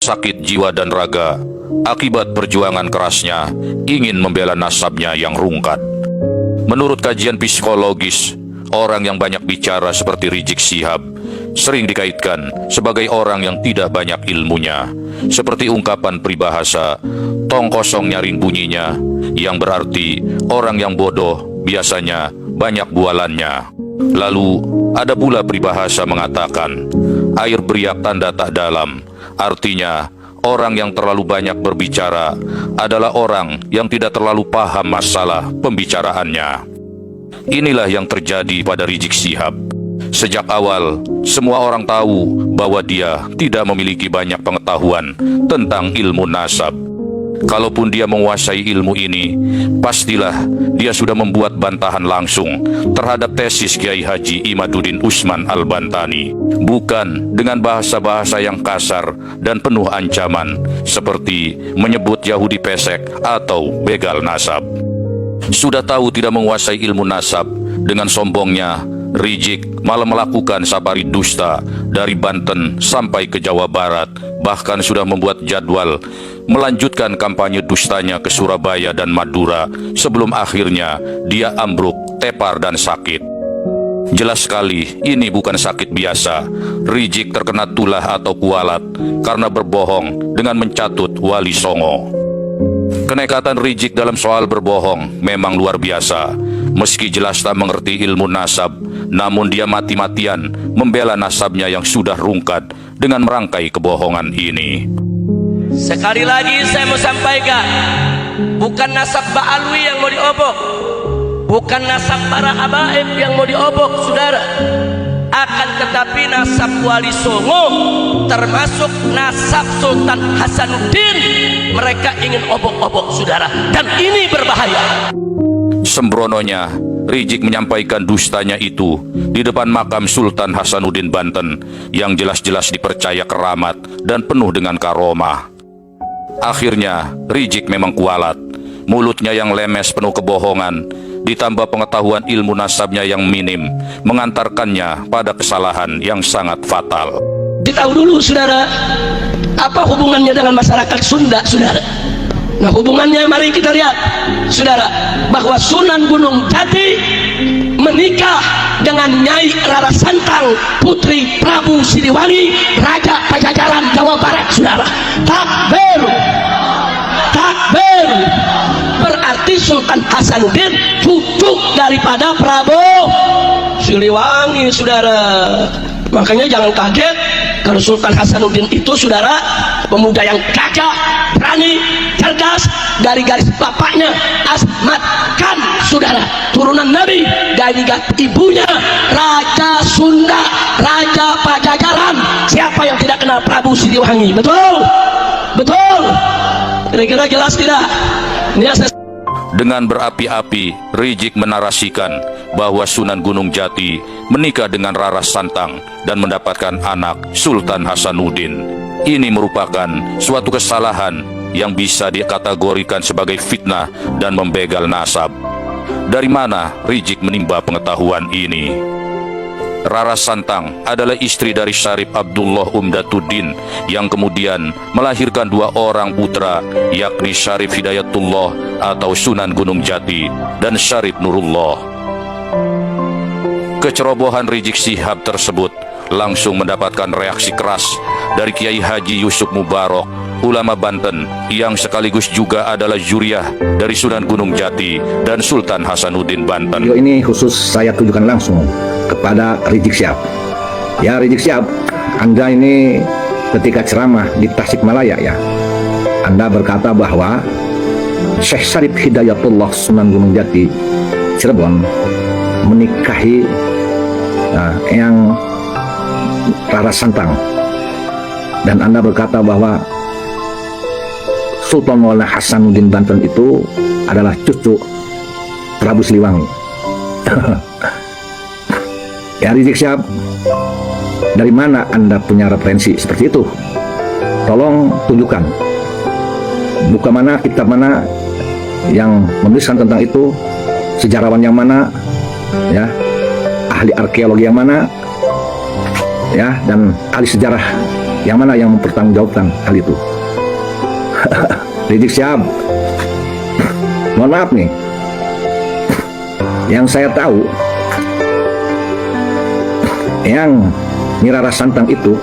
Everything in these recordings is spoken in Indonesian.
sakit jiwa dan raga akibat perjuangan kerasnya ingin membela nasabnya yang rungkat. Menurut kajian psikologis, orang yang banyak bicara seperti Rizik Syihab sering dikaitkan sebagai orang yang tidak banyak ilmunya, seperti ungkapan peribahasa tong kosong nyaring bunyinya, yang berarti orang yang bodoh biasanya banyak bualannya. Lalu ada pula peribahasa mengatakan air beriak tanda tak dalam, artinya orang yang terlalu banyak berbicara adalah orang yang tidak terlalu paham masalah pembicaraannya. Inilah yang terjadi pada Rizik Syihab. Sejak awal, semua orang tahu bahwa dia tidak memiliki banyak pengetahuan tentang ilmu nasab. Kalaupun dia menguasai ilmu ini, pastilah dia sudah membuat bantahan langsung terhadap tesis Kiai Haji Imaduddin Usman Al-Bantani, bukan dengan bahasa-bahasa yang kasar dan penuh ancaman seperti menyebut Yahudi pesek atau begal nasab. Sudah tahu tidak menguasai ilmu nasab, dengan sombongnya Rizik malah melakukan safari dusta dari Banten sampai ke Jawa Barat, bahkan sudah membuat jadwal melanjutkan kampanye dustanya ke Surabaya dan Madura sebelum akhirnya dia ambruk, tepar dan sakit. Jelas sekali ini bukan sakit biasa. Rizik terkena tulah atau kualat karena berbohong dengan mencatut Wali Songo. Kenekatan Rizik dalam soal berbohong memang luar biasa. Meski jelas tak mengerti ilmu nasab, namun dia mati-matian membela nasabnya yang sudah rungkat dengan merangkai kebohongan ini. Sekali lagi saya mau sampaikan, bukan nasab Ba'alwi yang mau diobok, bukan nasab para habaib yang mau diobok, saudara. Akan tetapi nasab Wali Songo, termasuk nasab Sultan Hasanuddin, mereka ingin obok-obok, saudara, dan ini berbahaya. Sembrononya, Rizik menyampaikan dustanya itu di depan makam Sultan Hasanuddin Banten yang jelas-jelas dipercaya keramat dan penuh dengan karomah. Akhirnya, Rizik memang kualat. Mulutnya yang lemes penuh kebohongan, ditambah pengetahuan ilmu nasabnya yang minim, mengantarkannya pada kesalahan yang sangat fatal. Ditahu dulu, saudara, apa hubungannya dengan masyarakat Sunda, saudara? Nah, hubungannya mari kita lihat, saudara, bahwa Sunan Gunung Jati menikah dengan Nyai Rara Santang, putri Prabu Siliwangi, Raja Pajajaran Jawa Barat, saudara. Takbir, takbir. Berarti Sultan Hasanuddin cucu daripada Prabu Siliwangi, saudara. Makanya jangan kaget kalau Sultan Hasanuddin itu, saudara, pemuda yang gagah, berani, cerdas, dari garis bapaknya Asmat Khan, saudara, turunan Nabi, dari ibunya Raja Sunda, Raja Pajajaran. Siapa yang tidak kenal Prabu Siliwangi? Betul? Betul? Kira-kira jelas tidak? Ini saya... Dengan berapi-api, Rizik menarasikan bahwa Sunan Gunung Jati menikah dengan Rara Santang dan mendapatkan anak Sultan Hasanuddin. Ini merupakan suatu kesalahan yang bisa dikategorikan sebagai fitnah dan membegal nasab. Dari mana Rizik menimba pengetahuan ini? Rara Santang adalah istri dari Syarif Abdullah Umdatuddin yang kemudian melahirkan dua orang putra, yakni Syarif Hidayatullah atau Sunan Gunung Jati dan Syarif Nurullah. Kecerobohan Rizik Syihab tersebut langsung mendapatkan reaksi keras dari Kiai Haji Yusuf Mubarak, ulama Banten yang sekaligus juga adalah juriah dari Sunan Gunung Jati dan Sultan Hasanuddin Banten. Video ini khusus saya tujukan langsung kepada Rizik Syihab. Ya, Rizik Syihab, Anda ini ketika ceramah di Tasikmalaya, ya, Anda berkata bahwa Syekh Syarif Hidayatullah Sunan Gunung Jati Cirebon menikahi yang Rara Santang, dan Anda berkata bahwa Sultan Maulana Hasanuddin Banten itu adalah cucu Prabu Siliwangi. Ya, Rizik Syihab, dari mana Anda punya referensi seperti itu? Tolong tunjukkan. Buka mana, kitab mana yang menuliskan tentang itu, sejarawan yang mana, ya, ahli arkeologi yang mana, ya, dan ahli sejarah Yang mana yang mempertanggungjawabkan hal itu? Rizik Syihab, mohon maaf nih, yang saya tahu, yang Nyi Rara Santang itu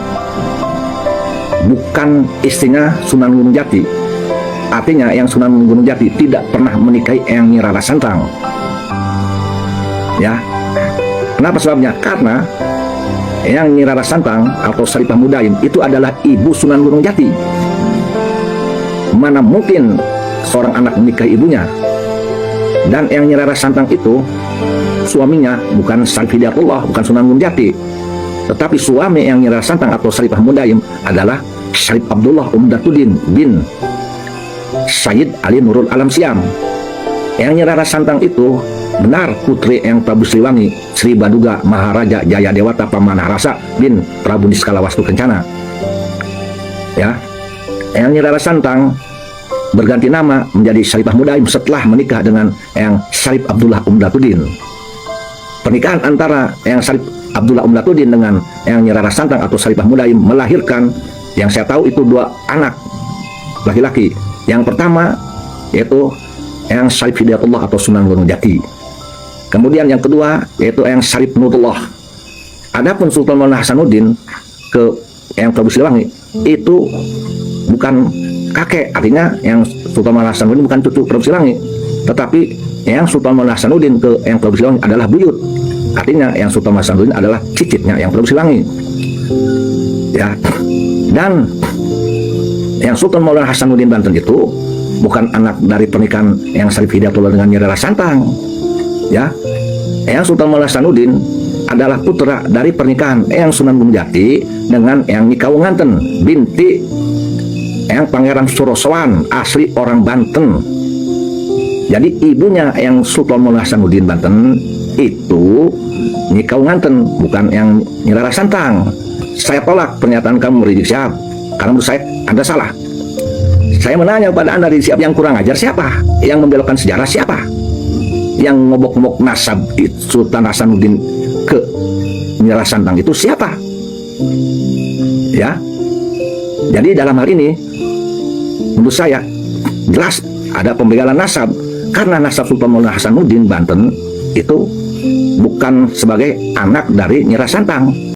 bukan istrinya Sunan Gunung Jati. Artinya yang Sunan Gunung Jati tidak pernah menikahi yang Nyi Rara Santang. Ya, kenapa sebabnya? Karena yang Nyi Rara Santang atau Saripah Mudaim itu adalah ibu Sunan Gunung Jati. Mana mungkin seorang anak menikahi ibunya? Dan yang Nyi Rara Santang itu suaminya bukan Syarif Hidayatullah, bukan Sunan Gunung Jati, tetapi suami yang Nyi Rara Santang atau Saripah Mudaim adalah Syarif Abdullah Umdatuddin bin Sayyid Ali Nurul Alam Siam. Yang Nyi Rara Santang itu benar putri yang Prabu Sriwangi Sri Baduga Maharaja Jaya Dewata Pamanarasa bin Prabu Niskala Wastu Kencana. Ya, yang Nyi Rara Santang berganti nama menjadi Syaripah Mudaim setelah menikah dengan yang Syarif Abdullah Umdatuddin. Pernikahan antara yang Syarif Abdullah Umdatuddin dengan yang Nyi Rara Santang atau Syaripah Mudaim melahirkan yang saya tahu itu 2 anak laki-laki. Yang pertama yaitu yang Syarif Hidayatullah atau Sunan Gunung Jati. Kemudian yang kedua yaitu yang Syarif Nurullah. Adapun Sultan Maulana Hasanuddin ke yang Prabu Siliwangi itu bukan kakek, artinya yang Sultan Maulana Hasanuddin bukan cucu Prabu Siliwangi, tetapi yang Sultan Maulana Hasanuddin ke yang Prabu Siliwangi adalah buyut, artinya yang Sultan Maulana Hasanuddin adalah cicitnya yang Prabu Siliwangi. Ya, dan yang Sultan Maulana Hasanuddin Banten itu bukan anak dari pernikahan yang Syarif Hidayatullah dengan Nyi Rara Santang. Ya, yang Sultan Maulana Hasanuddin adalah putra dari pernikahan yang Sunan Gunung Jati dengan yang Nyi Kawunganten binti yang Pangeran Surosowan asli orang Banten. Jadi ibunya yang Sultan Maulana Hasanuddin Banten itu Nyi Kawunganten, bukan yang Nyi Rara Santang. Saya tolak pernyataan kamu Rizik Syihab, karena menurut saya Anda salah. Saya menanya pada Anda, Rizik Syihab, yang kurang ajar siapa? Yang membelokkan sejarah siapa? Yang ngobok-ngobok nasab Sultan Hasanuddin ke Nyi Rara Santang itu siapa? Ya, jadi dalam hal ini menurut saya jelas ada pembegalan nasab, karena nasab Sultan Maulana Hasanuddin Banten itu bukan sebagai anak dari Nyi Rara Santang.